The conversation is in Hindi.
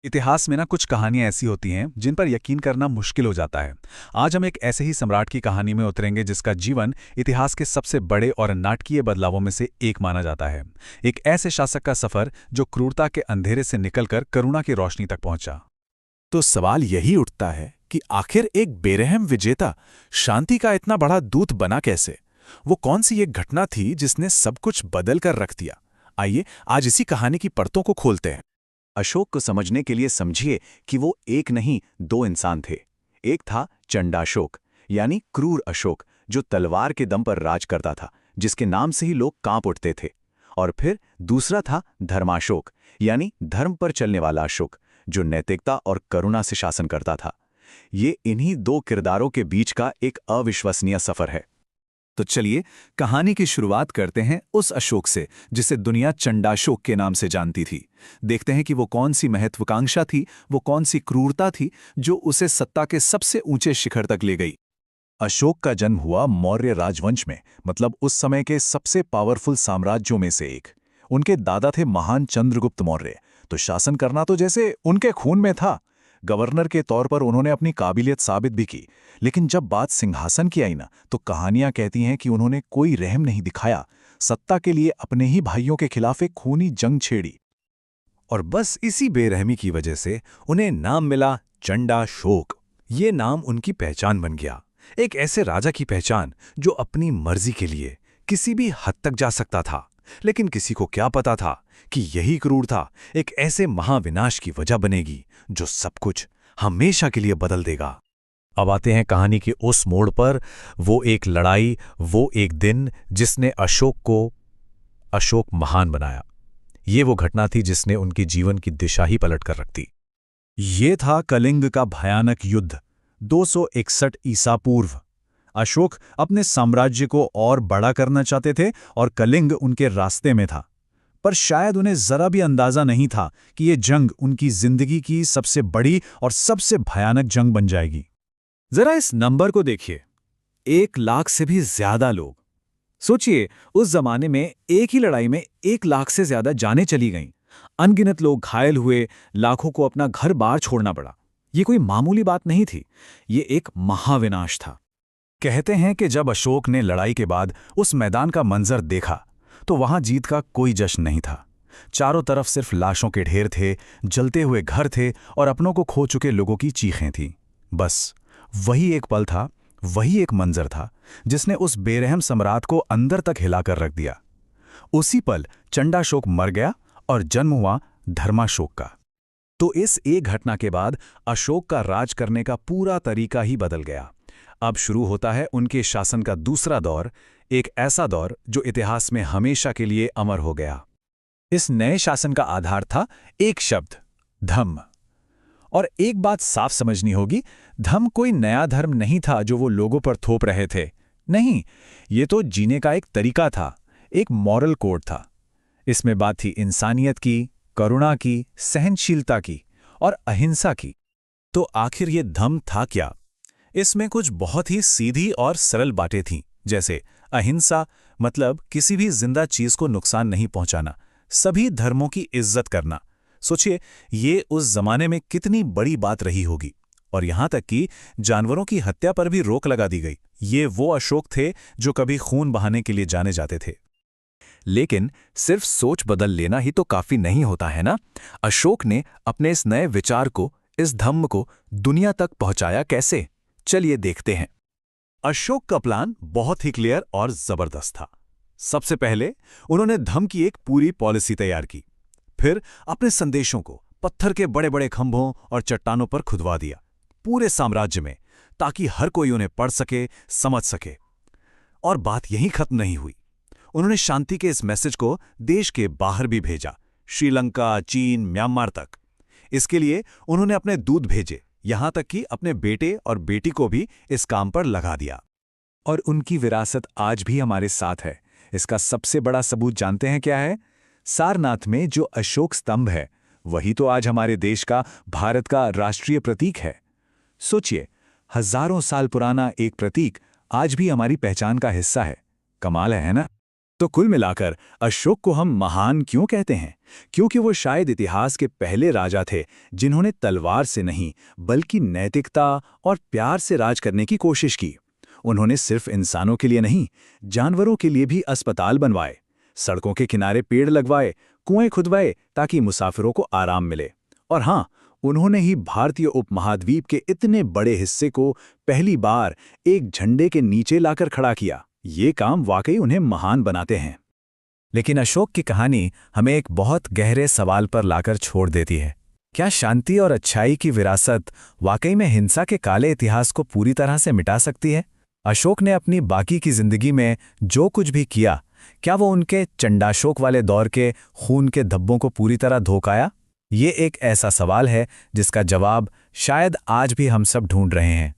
इतिहास में ना कुछ कहानियां ऐसी होती हैं जिन पर यकीन करना मुश्किल हो जाता है। आज हम एक ऐसे ही सम्राट की कहानी में उतरेंगे जिसका जीवन इतिहास के सबसे बड़े और नाटकीय बदलावों में से एक माना जाता है। एक ऐसे शासक का सफर जो क्रूरता के अंधेरे से निकलकर करुणा की रोशनी तक पहुंचा। तो सवाल यही उठता है कि आखिर एक बेरहम विजेता शांति का इतना बड़ा दूत बना कैसे? वो कौन सी एक घटना थी जिसने सब कुछ बदल कर रख दिया? आइए आज इसी कहानी की परतों को खोलते हैं। अशोक को समझने के लिए समझिए कि वो एक नहीं दो इंसान थे। एक था चंडाशोक यानी क्रूर अशोक, जो तलवार के दम पर राज करता था, जिसके नाम से ही लोग कांप उठते थे। और फिर दूसरा था धर्माशोक यानी धर्म पर चलने वाला अशोक, जो नैतिकता और करुणा से शासन करता था। ये इन्हीं दो किरदारों के बीच का एक अविश्वसनीय सफर है। तो चलिए कहानी की शुरुआत करते हैं उस अशोक से जिसे दुनिया चंडाशोक के नाम से जानती थी। देखते हैं कि वो कौन सी महत्वाकांक्षा थी, वो कौन सी क्रूरता थी जो उसे सत्ता के सबसे ऊंचे शिखर तक ले गई। अशोक का जन्म हुआ मौर्य राजवंश में, मतलब उस समय के सबसे पावरफुल साम्राज्यों में से एक। उनके दादा थे महान चंद्रगुप्त मौर्य, तो शासन करना तो जैसे उनके खून में था। गवर्नर के तौर पर उन्होंने अपनी काबिलियत साबित भी की, लेकिन जब बात सिंहासन की आई ना, तो कहानियां कहती हैं कि उन्होंने कोई रहम नहीं दिखाया। सत्ता के लिए अपने ही भाइयों के खिलाफ एक खूनी जंग छेड़ी। और बस इसी बेरहमी की वजह से उन्हें नाम मिला चंडाशोक। ये नाम उनकी पहचान बन गया, एक ऐसे राजा की पहचान जो अपनी मर्जी के लिए किसी भी हद तक जा सकता था। लेकिन किसी को क्या पता था कि यही क्रूरता एक ऐसे महाविनाश की वजह बनेगी जो सब कुछ हमेशा के लिए बदल देगा। अब आते हैं कहानी के उस मोड़ पर, वो एक लड़ाई, वो एक दिन जिसने अशोक को अशोक महान बनाया। ये वो घटना थी जिसने उनके जीवन की दिशा ही पलट कर रख दी। ये था कलिंग का भयानक युद्ध, 261 ईसा पूर्व। अशोक अपने साम्राज्य को और बड़ा करना चाहते थे और कलिंग उनके रास्ते में था। पर शायद उन्हें जरा भी अंदाजा नहीं था कि ये जंग उनकी जिंदगी की सबसे बड़ी और सबसे भयानक जंग बन जाएगी। जरा इस नंबर को देखिए, 1 लाख से भी ज्यादा लोग। सोचिए, उस जमाने में एक ही लड़ाई में 1 लाख से ज्यादा जानें चली गईं। अनगिनत लोग घायल हुए, लाखों को अपना घर बार छोड़ना पड़ा। ये कोई मामूली बात नहीं थी, ये एक महाविनाश था। कहते हैं कि जब अशोक ने लड़ाई के बाद उस मैदान का मंजर देखा तो वहां जीत का कोई जश्न नहीं था। चारों तरफ सिर्फ लाशों के ढेर थे, जलते हुए घर थे और अपनों को खो चुके लोगों की चीखें थीं। बस वही एक पल था, वही एक मंजर था जिसने उस बेरहम सम्राट को अंदर तक हिलाकर रख दिया। उसी पल चंडाशोक मर गया और जन्म हुआ धर्माशोक का। तो इस एक घटना के बाद अशोक का राज करने का पूरा तरीका ही बदल गया। अब शुरू होता है उनके शासन का दूसरा दौर, एक ऐसा दौर जो इतिहास में हमेशा के लिए अमर हो गया। इस नए शासन का आधार था एक शब्द, धम्म। और एक बात साफ समझनी होगी, धम्म कोई नया धर्म नहीं था जो वो लोगों पर थोप रहे थे। नहीं, ये तो जीने का एक तरीका था, एक मॉरल कोड था। इसमें बात थी इंसानियत की, करुणा की, सहनशीलता की और अहिंसा की। तो आखिर ये धम्म था क्या? इसमें कुछ बहुत ही सीधी और सरल बातें थीं, जैसे अहिंसा मतलब किसी भी जिंदा चीज को नुकसान नहीं पहुंचाना, सभी धर्मों की इज्जत करना। सोचिए, ये उस जमाने में कितनी बड़ी बात रही होगी। और यहां तक कि जानवरों की हत्या पर भी रोक लगा दी गई। ये वो अशोक थे जो कभी खून बहाने के लिए जाने जाते थे। लेकिन सिर्फ सोच बदल लेना ही तो काफी नहीं होता है ना। अशोक ने अपने इस नए विचार को, इस धम्म को दुनिया तक पहुंचाया कैसे? चलिए देखते हैं। अशोक का प्लान बहुत ही क्लियर और जबरदस्त था। सबसे पहले उन्होंने धम्म की एक पूरी पॉलिसी तैयार की। फिर अपने संदेशों को पत्थर के बड़े बड़े खंभों और चट्टानों पर खुदवा दिया, पूरे साम्राज्य में, ताकि हर कोई उन्हें पढ़ सके, समझ सके। और बात यहीं खत्म नहीं हुई। उन्होंने शांति के इस मैसेज को देश के बाहर भी भेजा, श्रीलंका, चीन, म्यांमार तक। इसके लिए उन्होंने अपने दूत भेजे, यहां तक कि अपने बेटे और बेटी को भी इस काम पर लगा दिया। और उनकी विरासत आज भी हमारे साथ है। इसका सबसे बड़ा सबूत जानते हैं क्या है? सारनाथ में जो अशोक स्तंभ है, वही तो आज हमारे देश का, भारत का राष्ट्रीय प्रतीक है। सोचिए, हजारों साल पुराना एक प्रतीक आज भी हमारी पहचान का हिस्सा है। कमाल है ना? तो कुल मिलाकर अशोक को हम महान क्यों कहते हैं? क्योंकि वो शायद इतिहास के पहले राजा थे जिन्होंने तलवार से नहीं बल्कि नैतिकता और प्यार से राज करने की कोशिश की। उन्होंने सिर्फ इंसानों के लिए नहीं, जानवरों के लिए भी अस्पताल बनवाए, सड़कों के किनारे पेड़ लगवाए, कुएं खुदवाए ताकि मुसाफिरों को आराम मिले। और हाँ, उन्होंने ही भारतीय उपमहाद्वीप के इतने बड़े हिस्से को पहली बार एक झंडे के नीचे लाकर खड़ा किया। ये काम वाकई उन्हें महान बनाते हैं। लेकिन अशोक की कहानी हमें एक बहुत गहरे सवाल पर लाकर छोड़ देती है। क्या शांति और अच्छाई की विरासत वाकई में हिंसा के काले इतिहास को पूरी तरह से मिटा सकती है? अशोक ने अपनी बाकी की जिंदगी में जो कुछ भी किया, क्या वो उनके चंडाशोक वाले दौर के खून के धब्बों को पूरी तरह धोखाया? ये एक ऐसा सवाल है जिसका जवाब शायद आज भी हम सब ढूंढ रहे हैं।